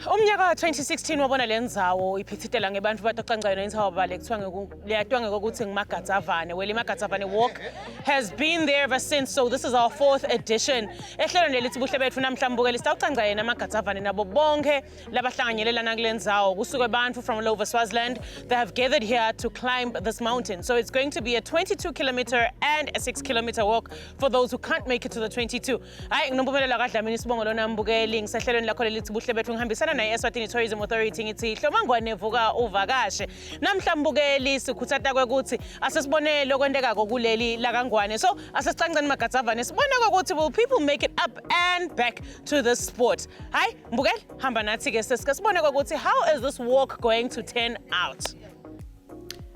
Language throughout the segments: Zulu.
Umnyaka 2016 wabona le ndzawo iphithitela ngebantu batocanca yona inthawa bale kuthiwa liyatwanga ukuthi ngimagadzavane. Well, Magadzavane walk has been there ever since, so this is our 4th edition. Ehlelo nelithi Buhle betfu namhlambukela sitawucanca yena Magadzavane nabo bonke labahlanganyelelana kule ndzawo kusuka abantu from all over Swaziland. They have gathered here to climb this mountain. So it's going to be a 22-kilometer and a 6-kilometer walk for those who can't make it to the 22. Hayi nginompumelelo kaDlamini Sibongo lona mbukeli ngisehlelweni lakho lelithi Buhle betfu ngihambisana naye Eswatini Tourism Authority ngithi hlomangwane vuka uvakashe. Namhla mbukeli sikhuthata kwekuthi asesibonele okwendekako kuleli lakangwane. So asesicancane Magadzavane sibone ukuthi will people make it up and back to the sport. Hayi mbukeli hamba nathi ke sesike sibone ukuthi how is this walk going to turn out.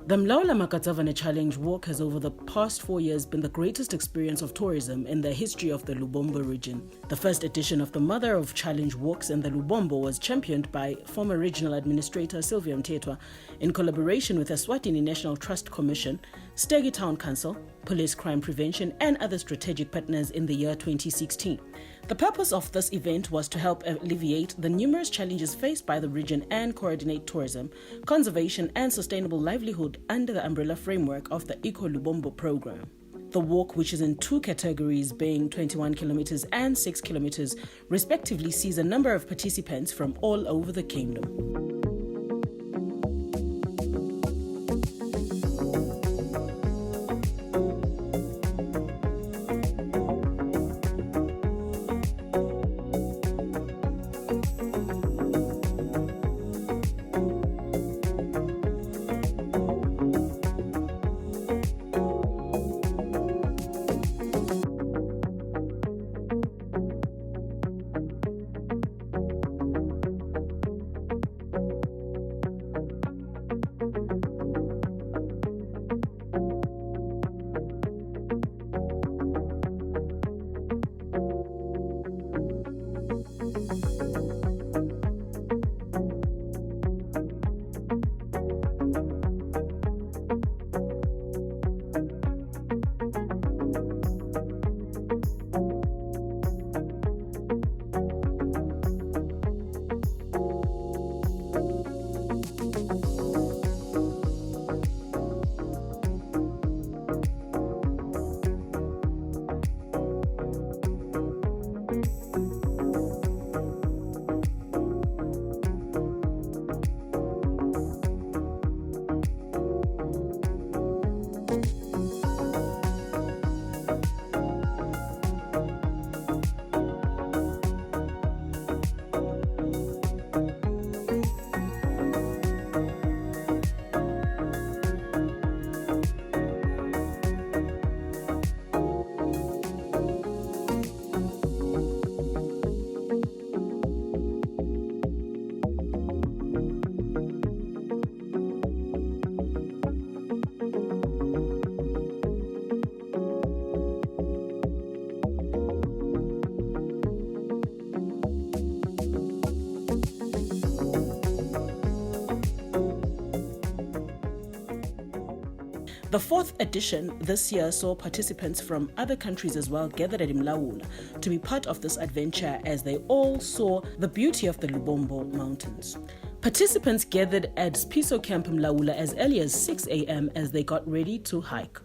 The Mlawula Magadzavane Challenge Walk has over the past 4 years been the greatest experience of tourism in the history of the Lubombo region. The first edition of the Mother of Challenge Walks in the Lubombo was championed by former Regional Administrator Sylvia Mtetwa in collaboration with Eswatini National Trust Commission, Siteki Town Council, Police Crime Prevention and other strategic partners in the year 2016. The purpose of this event was to help alleviate the numerous challenges faced by the region and coordinate tourism, conservation and sustainable livelihood under the umbrella framework of the Eco Lubombo program. The walk, which is in 2 categories being 21 kilometers and 6 kilometers, respectively sees a number of participants from all over the kingdom. The 4th edition this year saw participants from other countries as well gathered at Mlawula to be part of this adventure as they all saw the beauty of the Lubombo mountains. Participants gathered at Piso Camp Mlawula as early as 6 a.m. as they got ready to hike.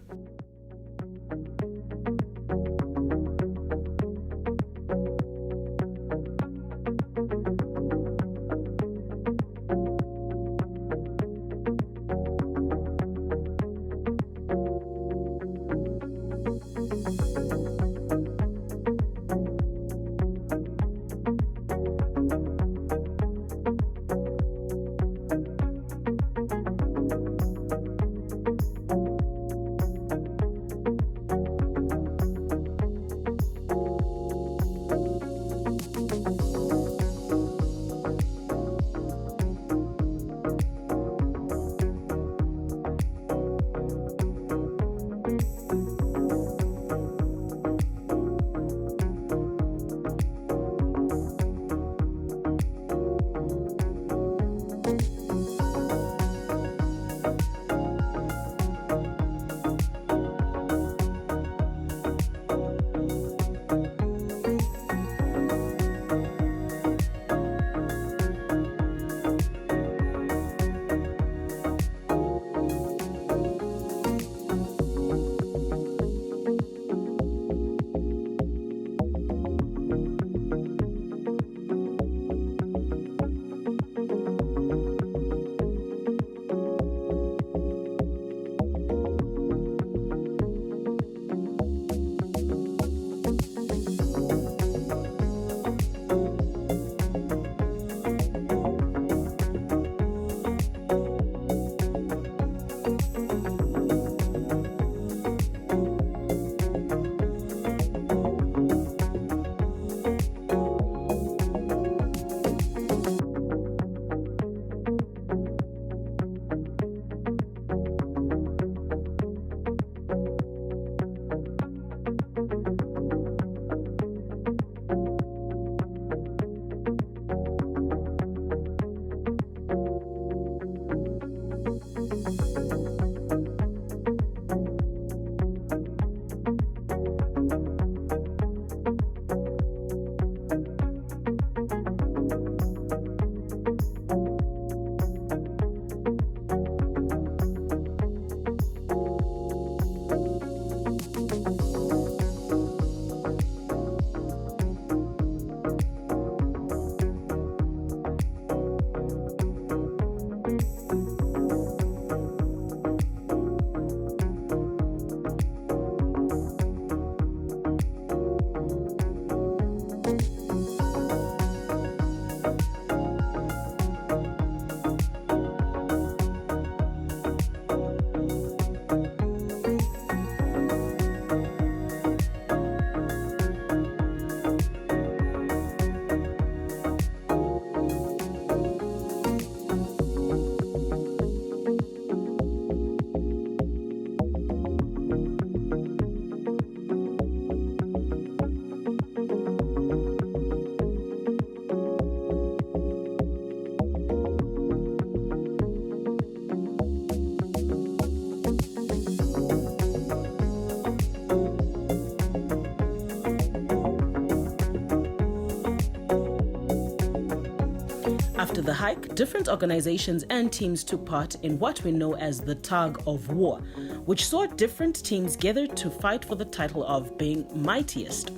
After the hike, different organizations and teams took part in what we know as the tug of war, which saw different teams gather to fight for the title of being mightiest.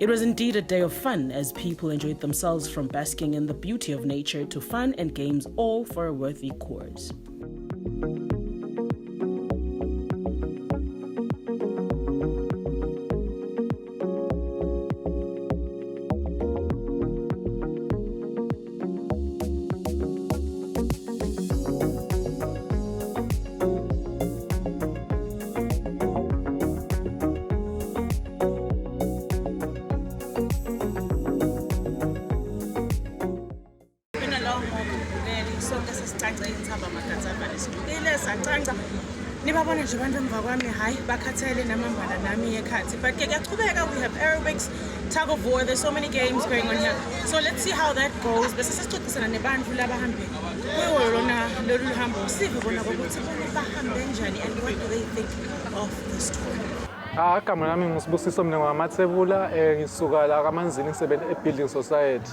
It was indeed a day of fun as people enjoyed themselves from basking in the beauty of nature to fun and games, all for a worthy cause. Nibabona nje abantu emva kwami hayi bakhathele namambala nami ekhathi but ke kuyachubeka we have aerobics, tug of war, there's so many games going on here, so let's see how that goes bese sesixoxisana nebantu labahambe kuyo lona lolu hambo sive bona ukuthi bahambe njani and what do they think of this tour. Igama lami nguSibusiso mina ngamathebula ngisuka la kaManzini ngisebenza eBuilding Society.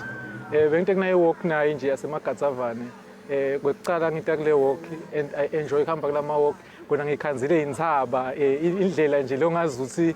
Bengite kunayewalk nayo nje yaseMagadzavane. Kwekucala ngita kule walk and I enjoy ukuhamba kula ma walk kona ngikhanzile inthaba indlela nje longazi ukuthi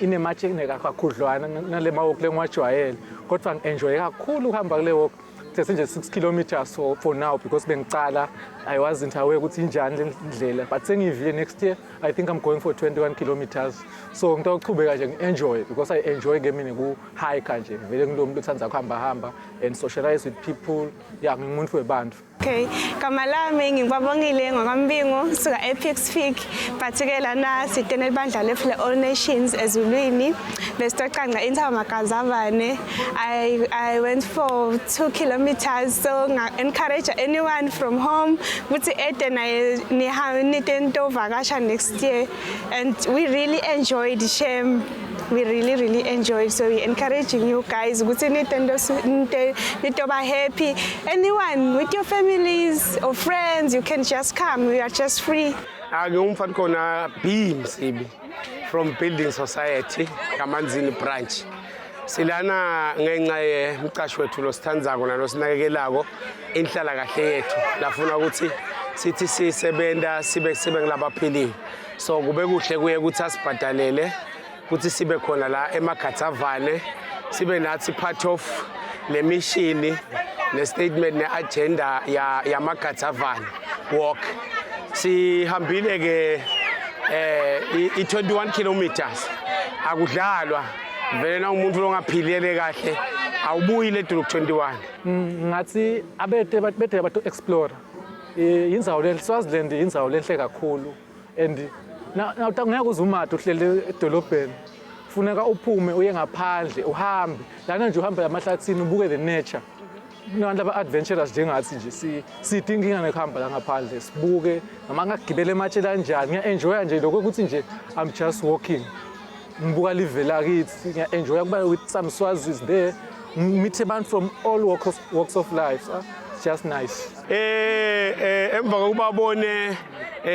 inematshe kakhudlwana nale ma walk lengwajwayele kodwa ngienjoy kakhulu ukuhamba kule walk. It's nje 6 kilometers for now because bengicala I wasn't aware ukuthi injani le ndlela but sengivile next year I think I'm going for 21 kilometers so ngitochubeka nje ngienjoy because I enjoy gemini ku hike nje vele ngilomuntu uthanda ukuhamba and socialize with people ngingumuntu webantu. Okay, igama lami ngibabongile ngokwambingo suka ePixPic bathikela na sitene ibandla leFle All Nations ezulwini besitoqanga intaba Magadzavane. I went for 2 kilometers so encourage anyone from home ukuthi ede naye nitento vakasha next year and we really enjoyed Shem. We really enjoyed, so we're encouraging you guys ukuthi nito ba happy. Anyone with your families or friends, you can just come. We are just free. Ngumfana khona Bimsibi from Building Society kaManzini branch. Silana ngenxa yemqashi wethu losithandzako nalosinakekelako inhlala kahle yethu. Lafuna ukuthi sithi sisebenta sibe ngilabaphilile. So kube kuhle kuye ukuthi asibhadalele ukuthi sibe khona la eMagadzavane sibe nathi part of le mission ne statement ne agenda ya Magadzavane walk. Sihambile ke i21 kilometers akudlalwa vele na umuntu longaphilele kahle awubuyile edolo 21. Ngathi abete bato explore indzawo le Swaziland indzawo lenhle kakhulu and na ngeke uzumathe uhlele edolobheni funeka uphume uye ngaphandle uhambe lana nje uhamba emahlathini ubuke the nature. Nabantu aba-adventurous njengathi nje sidinga nokuhamba la ngaphandle sibuke noma ngagibela ematshe kanjani ngiya-enjoya nje lokho ukuthi nje I'm just walking ngibuka live lakithi ngiya-enjoya kuba with some Swazis there meet abantu from all walks of life. It's just nice. Emva kokubabone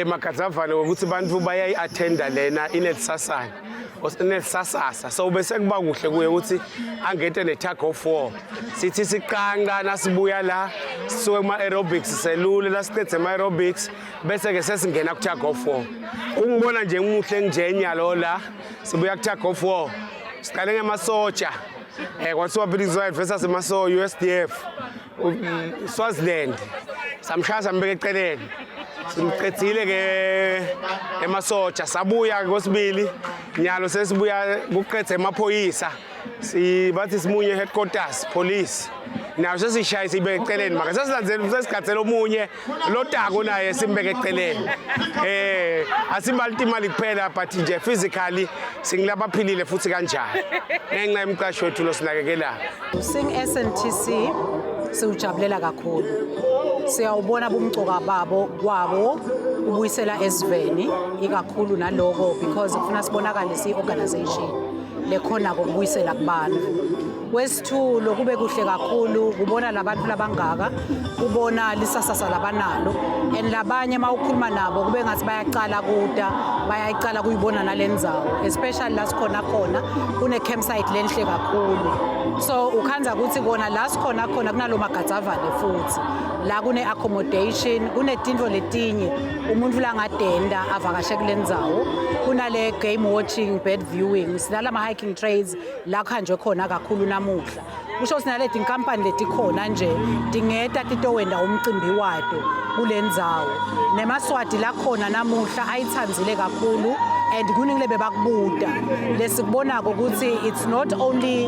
Magadzavane ukuthi abantu bayayi-attenda lena inelisasana osenelisasasa so bese kuba kuhle kuye ukuthi angete ne-tug of war sithi siqanqa nasibuya la sisuke kuma-aerobics selule la siqedze ama-aerobics bese-ke sesingena ku-tug of war. Ungibona nje umuhle njenjalo la sibuya ku-tug of war siqale ngemasotsha kwathiwa Building Society versus USDF Swaziland samshaya sambeka eceleni simqedile ke emasotsha sabuya ngosibili nyalo sesibuya kuqedze emaphoyisa sibathi simunye headquarters police nayo sesishaya sibeke eceleni maka sesigadela omunye lotako naye simbeke eceleni asimbalti imali kuphela but nje physically singilabaphilile futhi kanjani ngenxa yemqashi wethu losinakekelayo. Sing SNTC siujabulela kakhulu siyawubona bumcoka babo kwabo ubuyisela esiveni ikakhulu naloko because kufuna sibonakale si-organization lekhona kokubuyisela kubantu. Wesithulo kube kuhle kakhulu kubona labantu labangaka ubona lisasasa labanalo and labanye mawukhuluma nabo kube ngathi bayaqala kuda bayaqala kuyibona nalendzawo especially la sikhona kune campsite lenhle kakhulu so ukhanza ukuthi kona la sikhona kunalo Magadzavane futhi la kune accommodation kunetinto letinye umuntu la ngadenda avakashe kulendzawo kunale game watching, bird viewing, silala ama high working trades la kuhanjwe khona kakhulu namuhla kusho sinaleti inkampani letikhona nje dingeta titowenda umcimbi wato kulendzawo nemaswati la khona namuhla ayithanzile kakhulu and kuningi lebe bakubuda lesikubonako ukuthi it's not only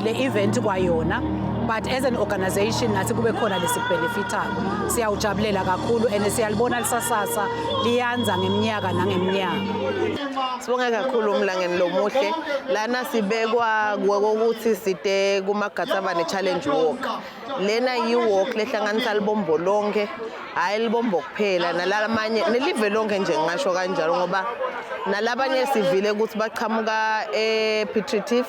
le event kwayona but as an organization nathi kube khona lesibhenefithako siyawujabulela kakhulu and siyalibona lisasasa liyanza ngeminyaka nangeminyaka. Sibonge kakhulu Mlangeni Lomuhle lana sibekwa ukuthi site kuMagadzavane Challenge Walk. Lena yi-walk lehlanganisa Lubombo lonke, hayi Lubombo kuphela nalamanye nelive lonke nje ngisho kanjalo ngoba nalabanye sivile ukuthi baqhamuka ePitritif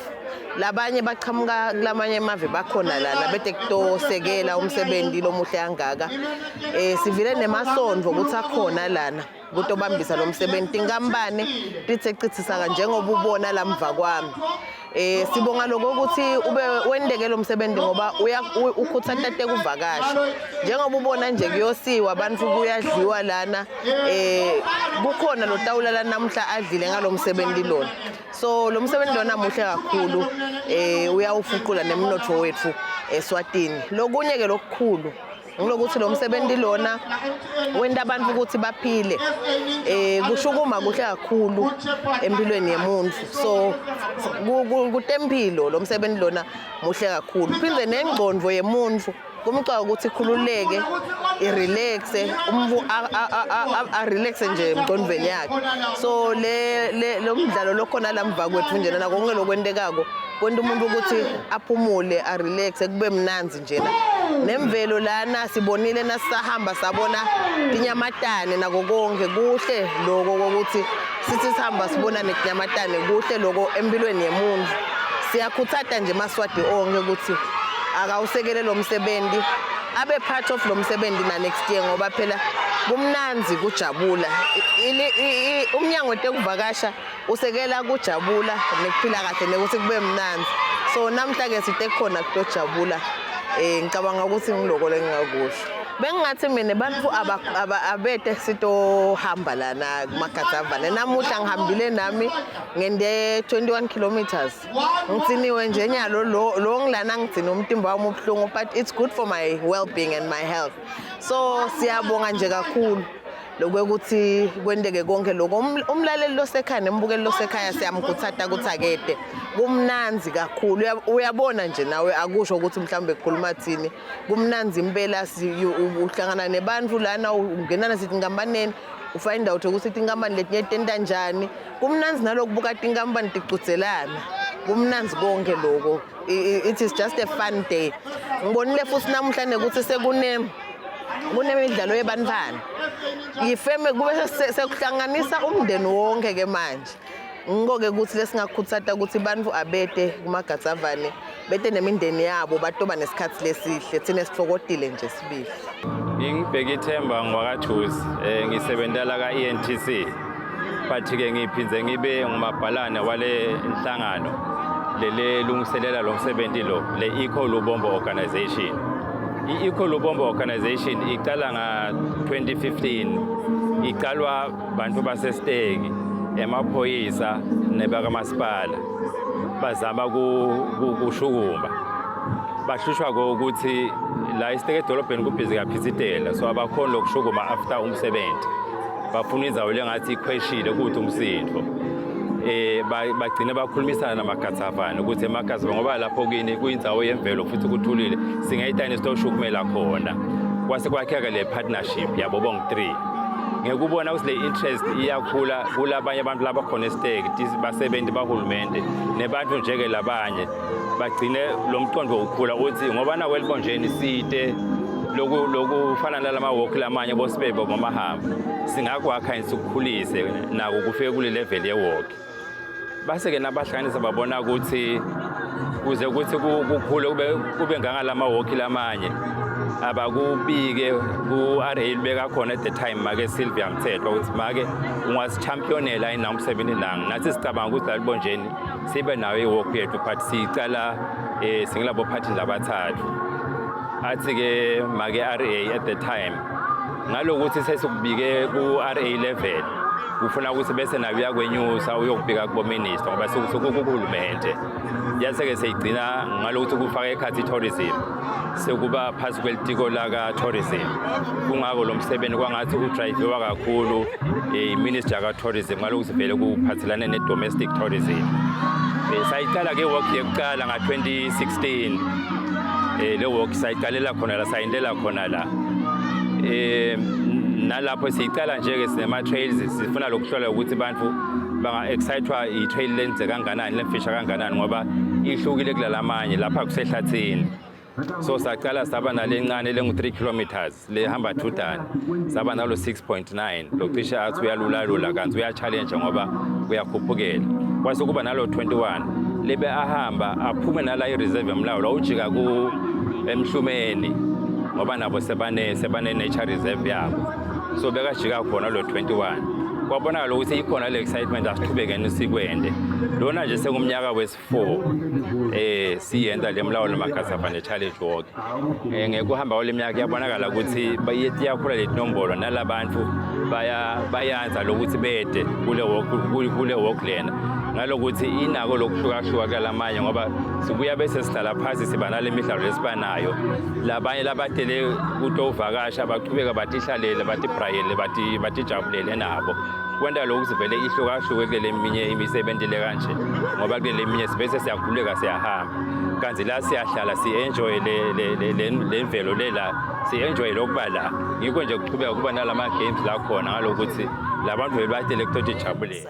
labanye baqhamuka kulamanye emave bakhona lana bete kutosekela umsebenzi lomuhle kangaka sivile nemasondvo ukuthi akhona lana kutobambisa lo msebenzi inkampani lithe chithisa njengoba ubona lamva kwami sibonga lokho ukuthi ube wendeke lo msebenzi ngoba ukhuthatha tekuvakasha njengoba ubona nje kuyosiwa abantu kuyadliwa lana kukhona lo tawula la namhla adlile ngalo msebenzi lona so lo msebenzi lona muhle kakhulu uyawufuqula nemnotho wethu Eswatini lokunye ke lokukhulu ngokuthi lo msebenzi lona wenda abantu ukuthi baphile kushukuma kuhle kakhulu empilweni yemuntu so kutempilo lo msebenzi lona muhle kakhulu phinde nengqondo yemuntu kumcwa ukuthi ikhululeke irelaxe relaxe nje emqondweni yakhe so lo mdlalo lokhona lamva kwethu nje na konke lokwendekako kwenda umuntu ukuthi aphumule relaxe kube mnanzi njena nemvelo lana sibonile nasahamba sabona inyamatane nako konke kuhle lokho ukuthi sithi sihamba sibona nezinyamatane kuhle lokho empilweni yemuntu siyakhuthatha nje maswati onke ukuthi akawusekele lo msebenzi abe part of lo msebenzi na next year ngoba phela kumnanzi kujabula umnyango tekuvakasha usekela kujabula nekuphila kahle nekuthi kube mnanzi so namhla ke sithe khona kutojabula ngicabanga ukuthi ngiloko lengingakusho bengathi mina abantu abete sitohamba lana kuMagadzavane namuhla ngihambile nami ngende 21 kilometers ngitsiniwe nje nyalo lo ngilana ngitsina umtimba wami ubhlungu but it's good for my well-being and my health so siyabonga nje kakhulu lokuthi kwendeke konke lokho umlaleli losekhaya nembukeli losekhaya siyamkhuthatha ukuthi akede kumnanzi kakhulu uyabona nje nawe akusho ukuthi mhlambe kukhuluma thini kumnanzi impela uhlangana nebantu lana ungenana sithi ngambaneni ufind out ukuthi inkampani letinye tenta njani kumnanzi nalokubuka inkampani ticutselana kumnanzi konke lokho it is just a fun day ngibonile futhi namhlanje ukuthi kunemidlalo yebantwana yifeme kube sekuhlanganisa umndeni wonke ke manje ngoke ukuthi lesingakhuthatha ukuthi abantu abete kuMagadzavane bete nemindeni yabo batoba nesikhathi lesihle thina sifokotile nje sibili ngibheka ithemba ngwakathusi ngisebenzela ka ENTC but ke ngiphinze ngibe ngumabhalane wale inhlangano lele lungiselela lo msebenzi lo le Eco Lubombo organization i-Eco Lubombo organization iqala nga-2015 iqalwa bantu basesiteki emaphoyisa nebakamasipala bazama kushukuma bahlushwa ukuthi la isiteki edolobheni kubhizi kaphithitela so abakhona lokushukuma after umsebenzi bafuna inzawo lengathi ikhweshile ukuthi umsindvo bagcine bakhulumisana naMagadzavane ukuthi eMagadzavane ngoba lapho kini kuyindzawo yemvelo futhi kuthulile singayitani sitoshukumela khona kwase kwakheka le partnership yabo bonke 3 ngekubona ukuthi le interest iyakhula kulabanye abantu labakhona esiteki basebenzi bahulumende nebantu njeke labanye bagcine lo mqondo ukukhula uthi ngoba na welbonjeni site lokufana nalama walk lamanye bosibebe bomahamba singakwakha isikukhulise nako kufike kule level ye walk base ke nabahlanganisa babona ukuthi kuze ukuthi kukhule kube ngangalama walk lamanye abakubike ku-RA beka khona at the time make Sylvia Mthethwa ukuthi make ungasichampionela inamsebenzi langa nathi sicabanga ukuthi lalibonjeni sibe nayo i-walk yethu but sicala singilabo parties abathathu athi ke make RA at the time ngalokuthi sesikubike ku RA level kufuna ukuthi bese nayo uyakwenyusa uyokubika kubominister ngoba sokuhulumente yase-ke seyigcina ngalokuthi kufaka ekhathi i-tourism sekuba phasi kwelitiko laka-tourism kungako lo msebenzi kwangathi udrayiviwa kakhulu i-minister ka-tourism ngalokuthi vele kuphathelane ne-domestic tourism. Sayiqala-ke iwalk yokuqala nga-2016 le walk sayiqalela khona la sayindela khona la nalapho siyiqala nje-ke sinema-trails sifuna lokuhlola ukuthi abantu banga-excitwa i-trail lenze kanganani lemfisha kanganani ngoba ihlukile kulalamanye lapha kusehlathini. So saqala saba nalencane lengu-3 kilometers lehamba thudana saba nalo 6.9 lokucishe athi uyalulalula kanti uya-challenge ngoba uyakhuphukela kwase kuba nalo 21 lebe ahamba aphume nala i-reserve Mlawula ujika Mhlumeni ngoba nabo sebane-nature reserve yabo so bekajika khona lo 21 kwabonakala ukuthi ikhona le excitement asiqhubekeni sikwende lona nje sekumnyaka wesi-4 siyenda le Mlawula Magadzavane challenge walk ngekuhamba kwaleminyaka yabonakala ukuthi iyakhula leti nombolo nalabantu bayanza lokuthi bede kule walk lena ngalokuthi inako lokuhlukahluka kalamanye ngoba sibuya bese sihlala phasi siba nale midlalo lesibanayo labanye labadele kutovakasha baqhubeka batihlalele batibrayele batijabulele nabo kwenda lokuthi vele ihlukahluke kule eminye imisebenzi le kanje ngoba kule eminye sibese siyakhuleka siyahamba kanti la siyahlala si-enjoy le mvelo lela si-enjoy lokuba la yikho nje kuqhubeka kuba nalama games la khona ngalokuthi labantu bebadele kuthi jabulele.